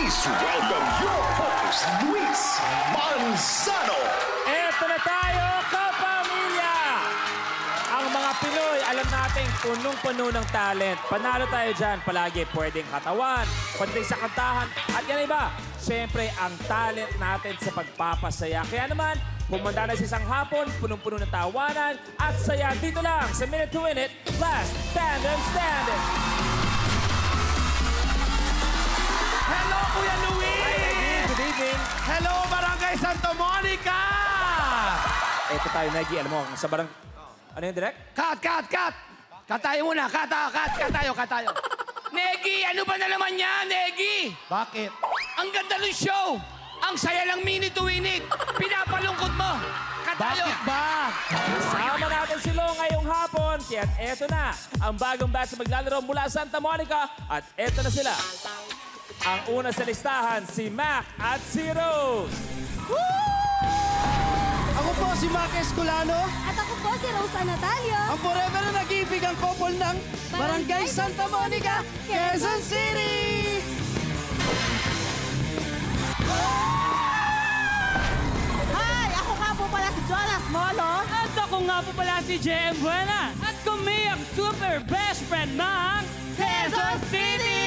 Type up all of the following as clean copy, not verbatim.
Please welcome your host, Luis Manzano. Eto na tayo, kapamilya! Ang mga Pinoy, alam natin, punong-puno ng talent. Panalo tayo dyan, palagi pwedeng katawan, pwedeng sa kantahan, at yan iba. Siyempre, ang talent natin sa pagpapasaya. Kaya naman, pumunta na sa isang hapon, punong-puno ng tawanan, at saya dito lang sa Minute to Win It, Last Tandem Standing. Hello, Kuya Luis! Hi, good evening. Hello, Barangay Santa Monica! Ito tayo, Negi. Alam mo, sa barang... Ano yung direct? Cut! Cut tayo muna. Cut tayo. Negi, ano ba na naman yan, Negi? Bakit? Ang ganda ng show! Ang saya lang Minute to Win It! Pinapalungkot mo! Cut tayo! Bakit ba? Sama natin sila ngayong hapon. Kaya't eto na, ang bagong batch na maglalaro mula Santa Monica. At eto na sila. Ang una sa listahan, si Mac at si Rose. Ako po si Mac Escolano, At ako po si Rosa Natalio. ang forever na nag-ibig ang couple ng Barangay Santa Monica, Quezon City! Hi! Ako nga po pala si Jonas Molo. At ako nga po pala si JM Buena. At kami ang super best friend ng Quezon City!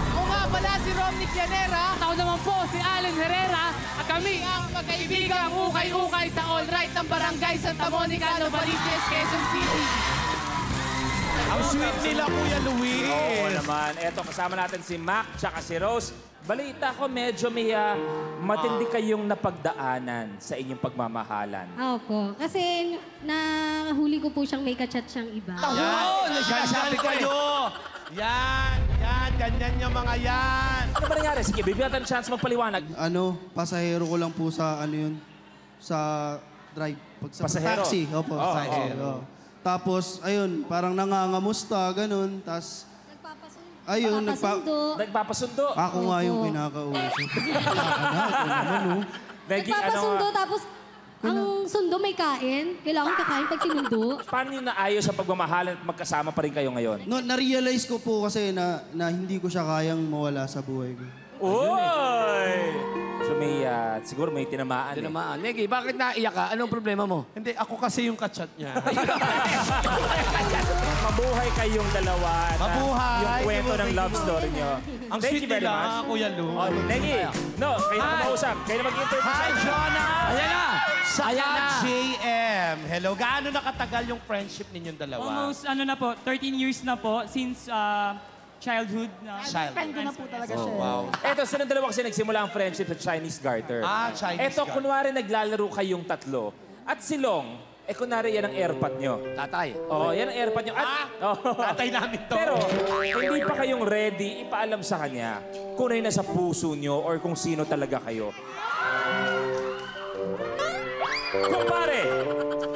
Ako nga pala si Romnick Llanera. At ako naman po si Allen Herrera. At kami ang magkaibigang ukay-ukay sa All Right ng Barangay Santa Monica, Novaliches, Quezon City. Ang sweet nila, Kuya Luis! Oo naman. Eto, kasama natin si Mac tsaka si Rose. Balita ko, medyo may matindi kayong napagdaanan sa inyong pagmamahalan. Opo. Kasi nahuli ko po siyang may kachat siyang iba. Yan! Nagsasabi kayo! Ganyan yung mga yan! Ano ba nangyari? Sige, bibigyan natin chance magpaliwanag. Pasahero ko lang po sa sa drive. Sa Pasahero? taxi. Opo, pasahero. Tapos, ayun, parang nangangamusta, ganun. Tapos, ayun, Nagpapasundo. Ako nga yung kinakausap. Negi, Nagpapasundo, tapos ang sundo may kain. Kailangan kakain pag sinundo. Paano yung naayos sa pagmamahalan at magkasama pa rin kayo ngayon? No, na-realize ko po kasi na hindi ko siya kayang mawala sa buhay ko. Uy! So siguro may tinamaan. Tinamaan. Negi, bakit naiyak ka? Anong problema mo? Hindi, ako kasi yung kachat niya. Mabuhay kayong dalawa. At, Mabuhay. yung kwento ng love story nyo. Ang Thank sweet you very nila, much. Kuya Lu. Oh, Negi, kayo na kumausap. Kayo na mag-interview. Hi, Jonah! Ayan na! Saka Ayan na! JM. Hello, gaano nakatagal yung friendship ninyong dalawa? Almost, 13 years na po since childhood. Friend ko na po talaga siya. Wow. Eto, sa dalawa kasi nagsimula ang friendship sa Chinese Garter. Chinese Eto, Garter. kunwari naglalaro kayong tatlo. At si Long, kunwari yan ang airpod nyo. Tatay. Oo, yan ang airpod nyo. Tatay namin to. Pero, hindi pa kayong ready ipaalam sa kanya kung ano yung nasa puso nyo or kung sino talaga kayo.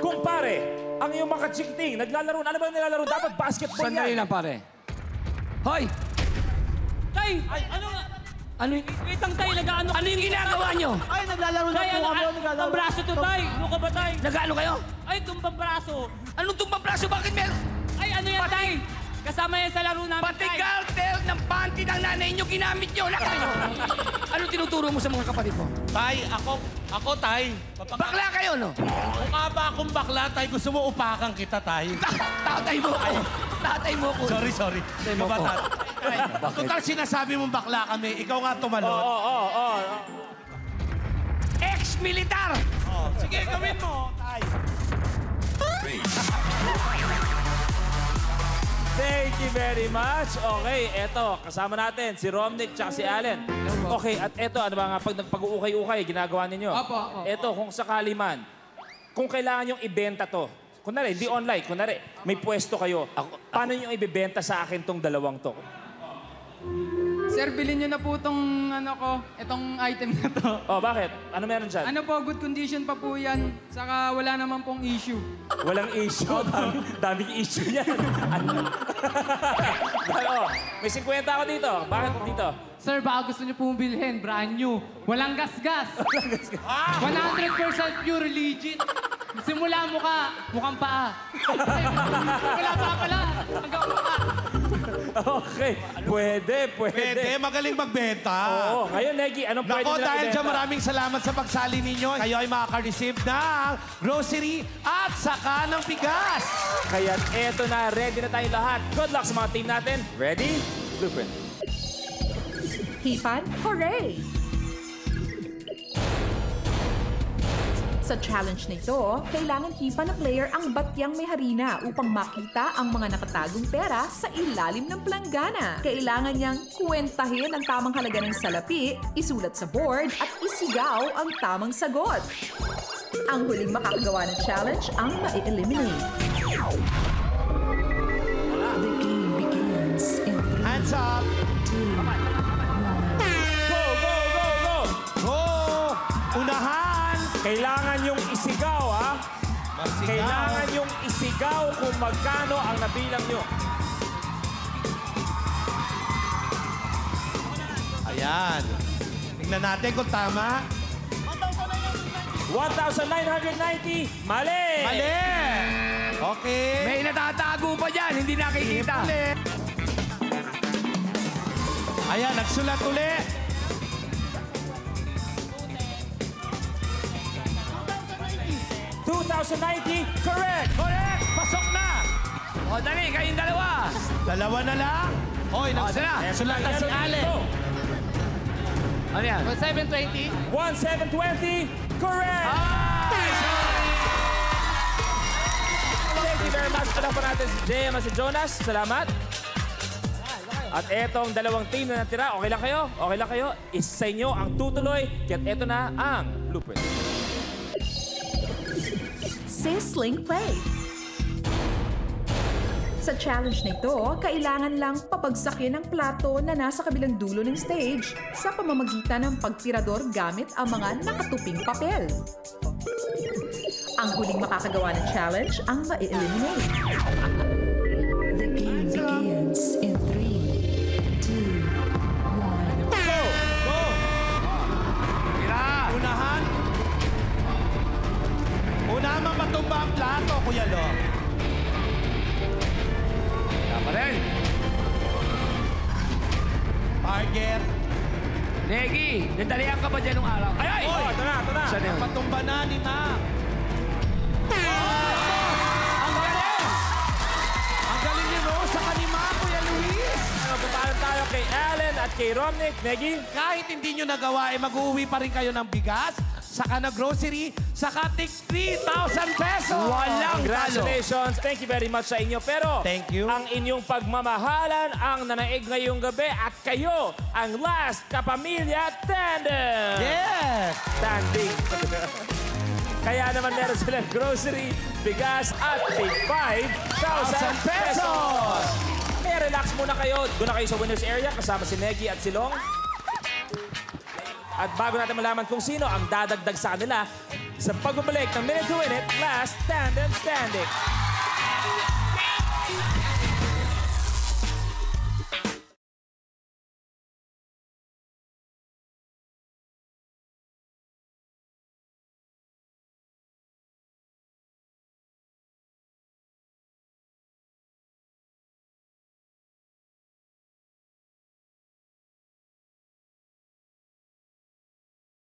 Kumpare, ang iyong mga chikting, naglalaro, ano ba yung nilalaro? Dapat basketball Sandali yan. lang, pare. Hoy! Tay! Ay, ano nga? Ano yung... Wait lang, Tay. Nag-ano Ano yung ginagawa nyo? Ay, naglalaro Tay, ang braso to, Tay. Ano ka ba, Tay? Nag-ano kayo? Ay, tumbang braso. Anong tumbang braso? Bakit meron? Ay, ano yan, Tay? Kasama yan sa laro namin, Pati Tay. garter ng panty ng nanay nyo ginamit nyo. Nakita nyo? Anong tinuturo mo sa mga kapatid mo? Tay, ako, Tay. Bakla kayo, no? Mukha ba akong bakla, Tay? Gusto mo upakan kita, Tay? Tatay mo ko. Tatay mo ko. Sorry. Ikaw ba, Tay? Total, sinasabi mong bakla kami. Ikaw nga tumalon. Oo. Ex-militar! Sige, gawin mo, Tay. Thank you very much. Okay, eto, kasama natin si Romnick tsaka si Allen. Okay, at eto, ano ba nga, pag nagpag-uukay-ukay, ginagawa ninyo? Opo. Eto, kung sakali man, kung kailangan yung ibenta to, kunwari, di online, kunwari, may pwesto kayo, paano yung ibibenta sa akin tong dalawang to? Sir, bilhin niyo na po itong item na to. Oh, bakit? Ano meron dyan? Ano po, good condition pa po yan. Saka wala naman pong issue. Walang issue. Daming issue yan. May 50 ako dito. Bakit dito? Sir, baka gusto niyo pong bilhin, brand new. Walang gasgas. 100% pure legit. Simula mukhang paa. Wala pa pala. Hanggang mukha. Okay. Pwede. Pwede, magaling magbenta. Oo. Ngayon, Negi, anong pwede Nako, nilang dahil ibenta? dyan maraming salamat sa pagsali ninyo. Kayo ay makaka-receive ng grocery at saka ng bigas. Kaya eto na, ready na tayong lahat. Good luck sa mga team natin. Ready? Blueprint. Hipan, hooray! Sa challenge na ito, kailangan hipan ng player ang batyang may harina upang makita ang mga nakatagong pera sa ilalim ng planggana. Kailangan niyang kwentahin ang tamang halaga ng salapi, isulat sa board, at isigaw ang tamang sagot. Ang huling makakagawa ng challenge ang ma-eliminate. The game begins in Hands up. Go! Go! Unahan. Kailangan yung isigaw, ha? Masigaw. Kailangan yung isigaw kung magkano ang nabilang nyo. Ayan. Tingnan natin kung tama. 1,990. Mali! Mali! Okay. May natatago pa dyan, hindi nakikita. Ulit. Ayan, nagsulat ulit. 2,090. Correct! Correct! Pasok na! O, dali, kayong dalawa. Dalawa na lang. Hoy, Sana. nagsulat na si Ale. Ano yan? 720. 1,720. Correct! Thank you very much. Pala pa natin si JM at si Jonas. Salamat. At etong dalawang team na natira, okay lang kayo? Okay lang kayo? Isa sa inyo ang tutuloy. Kaya't eto na ang blueprint. Sizzling Play. Sa challenge na ito, kailangan lang papagsakin ang plato na nasa kabilang dulo ng stage sa pamamagitan ng pagtirador gamit ang mga nakatuping papel. Ang huling makakagawa ng challenge ang ma-eliminate. The game begins in 3, 2, 1. Go! Unahan. Unahan mapatumba ang plato, Kuya Lo. Pa rin. Target. Negi, nadalihan ka ba dyan nung araw? Ay! Oh, ito na. Saan yun? Patumba na ni Ma. Ang galing! Ang galing ni Rose sa kanima, Kuya Luis. Pupaalam tayo kay Allen at kay Romnick. Negi? Kahit hindi nyo nagawa, mag-uwi pa rin kayo ng bigas, saka na grocery, saka tig 3,000 pesos. Walang talo. Congratulations. Thank you very much sa inyo. Pero Thank you. ang inyong pagmamahalan ang nanaig ngayong gabi at kayo ang last kapamilya tandem. Yes! Standing. Kaya naman meron silang grocery, bigas at tig 5,000 pesos. Kaya relax muna kayo. Doon na kayo sa winners area kasama si Negi at si Long. At bago natin malaman kung sino ang dadagdag sa kanila sa pagbabalik ng Minute to Win It, Last Tandem Standing.